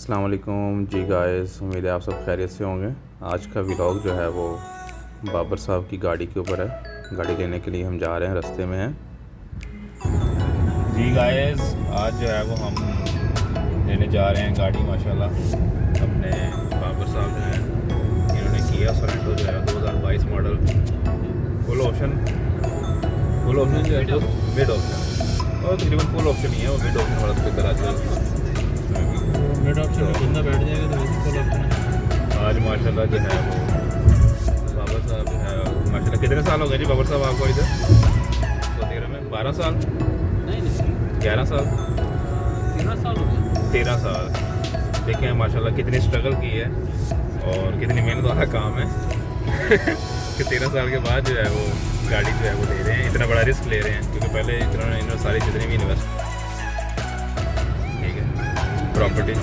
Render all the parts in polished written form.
अस्सलाम वालेकुम जी गाइस, उम्मीद है आप सब खैरियत से होंगे। आज का व्लॉग जो है वो बाबर साहब की गाड़ी के ऊपर है। गाड़ी लेने के लिए हम जा रहे हैं, रास्ते में हैं जी गाइस। आज जो है वो हम लेने जा रहे हैं गाड़ी माशाल्लाह अपने बाबर साहब जो हैं। इन्होंने किया सोनेटो जो है 2022 मॉडल फुल ऑप्शन जो है वो मिड ऑप्शन और तकरीबन फुल ऑप्शन ही है, वो मिड ऑप्शन वाला तो बेहतर आज मिड ऑप्शन में बंदा बैठ जाएगा तो वैसे फुल ऑप्शन है। आज माशाल्लाह जो है वो बाबर साहब जो है माशाल्लाह। कितने साल हो गए जी बाबर साहब आपको इधर? 13 में 12 साल नहीं 11 साल 13 साल हो गए। 13 साल देखें माशाल्लाह कितनी स्ट्रगल की है और कितनी मेहनत वाला काम है कि 13 साल के बाद जो है वो गाड़ी जो है वो ले रहे हैं, इतना बड़ा रिस्क ले रहे हैं क्योंकि पहले इन्होंने सारी जितनी भी इन्वेस्ट प्रॉपर्टी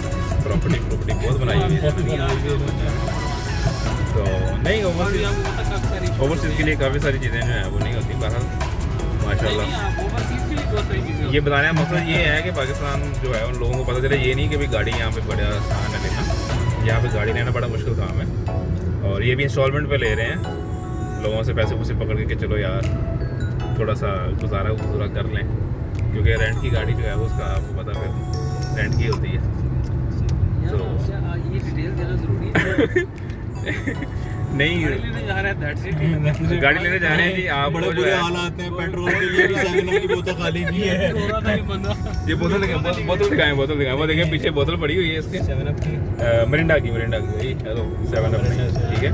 बहुत बनाई हुई है। तो नहीं ओवरसीज़ के लिए काफ़ी सारी चीज़ें जो हैं वो नहीं होती। बहरहाल माशाल्लाह ये बताने का मकसद ये है कि पाकिस्तान जो है उन लोगों को पता चले ये नहीं कि भाई गाड़ी यहाँ पे बड़ा आसान है लेना। यहाँ पे गाड़ी लेना बड़ा मुश्किल काम है और ये भी इंस्टॉलमेंट पे ले रहे हैं। लोगों से पैसे वैसे पकड़ के कि चलो यार थोड़ा सा गुजारा कर लें क्योंकि रेंट की गाड़ी जो है वो उसका आपको पता फिर रेंट की होती है। तो ये डिटेल देना जरूरी है। नहीं लेने जा रहे हैं दैट्स इट। गाड़ी लेने जा रहे हैं जी। आप बड़े बुरे हाल आते हैं, पेट्रोल के लिए भी 7 नंबर की बोतल खाली नहीं है। थोड़ा सा ही बंदा ये बोतल दिखाएं वो देखें पीछे बोतल पड़ी हुई है इसके 7 अप की मिरिंडा की भाई हेलो 7 अप ठीक है।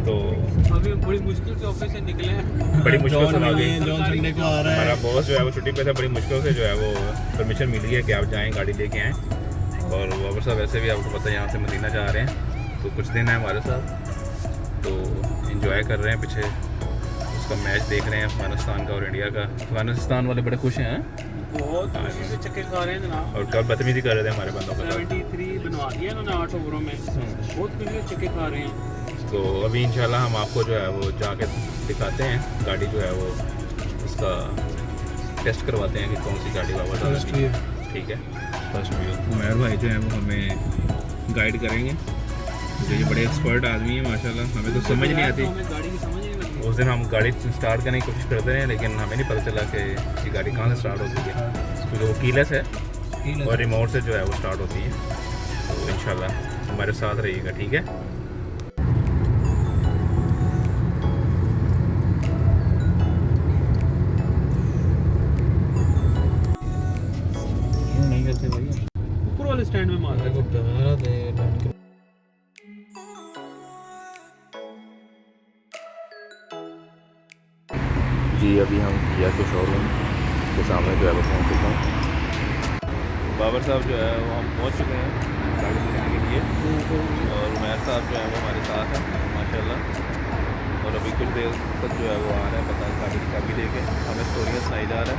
तो अभी बड़ी मुश्किल से ऑफिस से निकले हैं। बड़ी मुश्किल से आ गई। जॉन संडे को आ रहा हमारा है। बॉस जो है वो छुट्टी पे था, बड़ी मुश्किल से जो है वो परमिशन मिली है कि आप जाएं गाड़ी लेके आएँ। और बाबर साहब वैसे भी आपको पता है यहाँ से मदीना जा रहे हैं तो कुछ दिन है हमारे साथ, तो एंजॉय कर रहे हैं। पीछे उसका मैच देख रहे हैं अफगानिस्तान का और इंडिया का। अफगानिस्तान वाले बड़े खुश हैं बहुत खुशी से चक्के खा रहे हैं जनाब। और कल बदतमीजी कर रहे थे हमारे बंदों के 73 बनवा दिया इन्होंने 8 ओवरों में। बहुत खुशी से चक्के खा रहे हैं। तो अभी इंशाल्लाह हम आपको जो है वो जाके दिखाते हैं गाड़ी जो है वो उसका टेस्ट करवाते हैं कि कौन सी गाड़ी बाबर साहब की। ठीक है, फर्स्ट व्यू उमैर भाई जो है वो हमें गाइड करेंगे क्योंकि ये बड़े एक्सपर्ट आदमी हैं माशाल्लाह। हमें तो समझ नहीं आती। गाड़ी की समझ नहीं लगती। उस दिन हम गाड़ी स्टार्ट करने की कोशिश करते हैं लेकिन हमें नहीं पता चला कि ये गाड़ी कहाँ से स्टार्ट होती है क्योंकि वो कीलेस है और रिमोट से जो है वो स्टार्ट होती है। तो इंशाल्लाह हमारे साथ रहिएगा, ठीक है। नहीं करते भाई, ऊपर वाले स्टैंड में मारते को प्यारा दे बैठ के। जी अभी हम किया के शोरूम के सामने जो है वो पहुँच चुका हूँ। बाबर साहब जो है वो हम पहुँच चुके हैं गाड़ी लेने के लिए और उमैर साहब जो है वो हमारे साथ हैं माशाल्लाह। और अभी कुछ देर तक जो है वो आ रहा है पता गाड़ी की चाबी लेके हमें स्टोरियाँ सुनाई जा रहा है।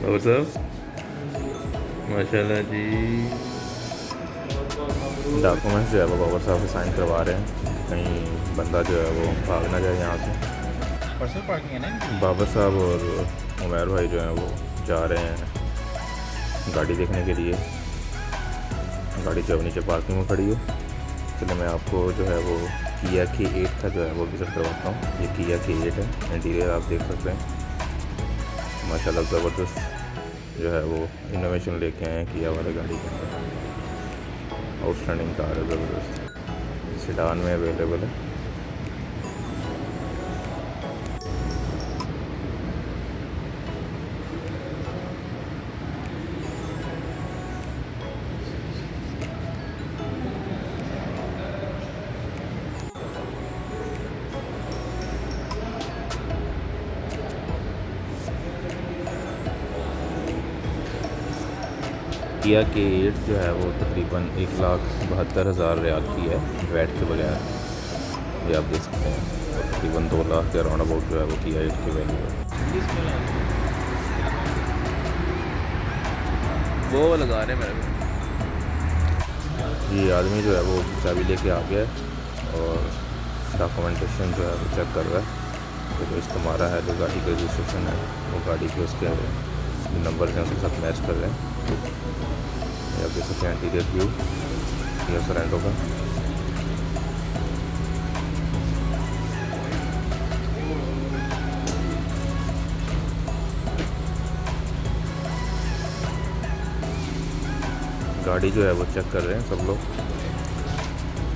बाबर साहब माशाल्लाह जी। डॉक्यूमेंट्स जो है वो बाबर साहब से साइन करवा रहे हैं कहीं बंदा जो है वो भाग ना जाए यहाँ से। पर्सनल पार्किंग है ना। बाबर साहब और उमैर भाई जो हैं वो जा रहे हैं गाड़ी देखने के लिए। गाड़ी जो नीचे पार्किंग में खड़ी है। चलिए मैं आपको जो है वो किया K8 का जो है वो विज़िट करवाता हूँ। ये किया K8 है, इंटीरियर आप देख सकते हैं माशाल्लाह ज़बरदस्त जो है वो इनोवेशन लेके आए हैं किया वाले गाड़ी के अंदर। आउटस्टैंडिंग कार है, ज़बरदस्त सेडान में अवेलेबल है। किया K8 जो है वो तकरीबन 1,72,000 रियाल की है वैट के बगैर। ये आप देख सकते हैं तकरीबन 2 लाख के राउंड अबाउट जो है वो K8 की वैल्यू है। वो लगा रहे मेरे को। ये आदमी जो है वो चाबी लेके आ गया है और डॉक्यूमेंटेशन जो है वो चेक कर रहा है। तो जो इस्तेमाल है, जो गाड़ी का रजिस्ट्रेशन है, वो गाड़ी के उसके नंबर हैं उसके साथ मैच कर रहे हैं। ये आप देख सकते हैं इंटीरियर व्यू ये सरेंडो का। गाड़ी जो है वो चेक कर रहे हैं सब लोग,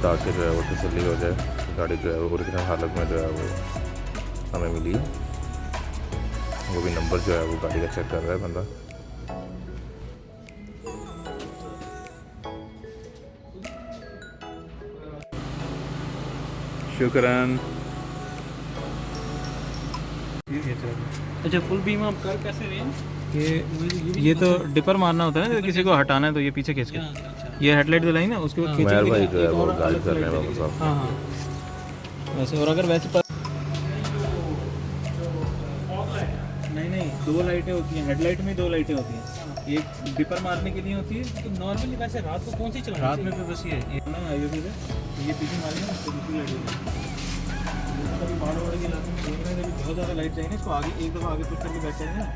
ताकि जो है वो तसल्ली हो जाए। गाड़ी जो है वो ओरिजिनल हालत में जो है वो हमें मिली है। वो भी नंबर जो है वो गाड़ी का चेक कर रहा है बंदा। शुक्रान। अच्छा फुल बीम आप कर कैसे रहे हैं? ये तो डिपर मारना होता है ना, किसी को हटाना है तो ये पीछे खींच के ये हेडलाइट दिलाई ना, उसके बाद उमर भाई जो है वो गाइड कर रहे हैं बाबू साहब। हाँ हाँ वैसे। और अगर वैसे नहीं दो लाइटें होती हैं, हेडलाइट में दो लाइटें होती हैं। एक डिपर मारने के लिए होती है। तो नॉर्मली वैसे रात को कौन सी चलाना? रात में तो बस ये ना हाईवे पे ये पीछे मारेंगे ना, तो दूसरी लाइट होगी। कभी पहाड़ वहाड़ के इलाके में देख रहे हैं, जब बहुत ज़्यादा लाइट चाहिए ना, इसको आगे एक दफ़ा आगे पुश करके बैठ जाएंगे ना,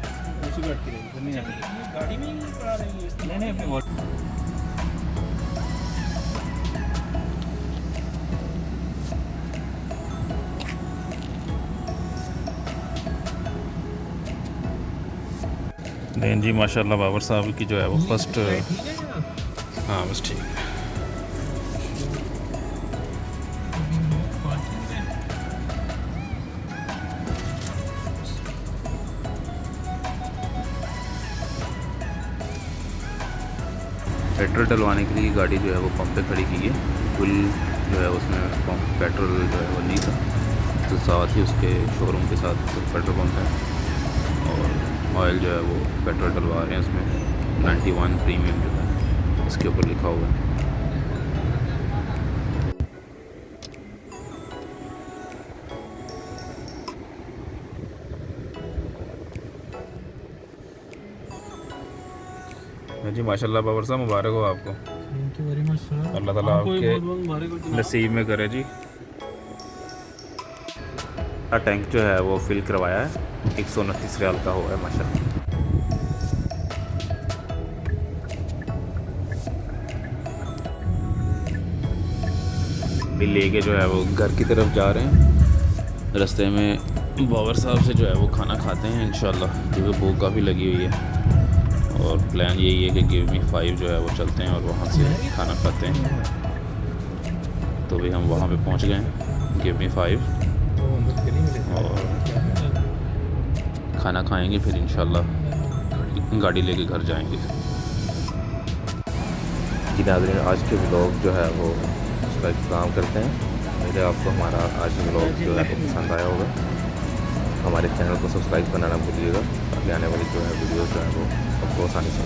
उसी पे अटकी रहेगी, फिर नहीं आएगी। गाड़ी में ही पड़ा रही है? नहीं अपने वॉट नहीं जी माशाल्लाह बाबर साहब की जो है वो फर्स्ट। हाँ बस ठीक है। पेट्रोल डलवाने के लिए गाड़ी जो है वो पंप पे खड़ी की है। फुल जो है उसमें पंप पेट्रोल जो है वो नहीं था, तो साथ ही उसके शोरूम के साथ पेट्रोल पंप है और ऑयल जो है वो पेट्रोल डलवा रहे हैं उसमें। 91 प्रीमियम जो है इसके ऊपर लिखा हुआ है। जी माशाल्लाह बाबर साहब मुबारक हो आपको। Thank you very much sir. Allah ताला आपके नसीब में करे जी। टैंक जो है वो फिल करवाया है, 129 रियाल का हुआ है माशाल्लाह। भी लेके जो है वो घर की तरफ जा रहे हैं। रास्ते में बाबर साहब से जो है वो खाना खाते हैं इंशाल्लाह, क्योंकि भूख काफ़ी लगी हुई है। और प्लान यही है कि गिव मी 5 जो है वो चलते हैं और वहाँ से खाना खाते हैं। तो भी हम वहाँ पे पहुँच गए हैं, गिव मी 5, और खाना खाएंगे फिर इंशाल्लाह गाड़ी लेके घर जाएंगे। जी नाज़रीन, आज के व्लॉग जो है वो उसका इंतज़ाम करते हैं। मेरे आपको हमारा आज का व्लॉग जो है वो पसंद आया होगा। हमारे चैनल को सब्सक्राइब करना ना भूलिएगा, ताकि आने वाली जो है वीडियो जो है वो आपको आसानी से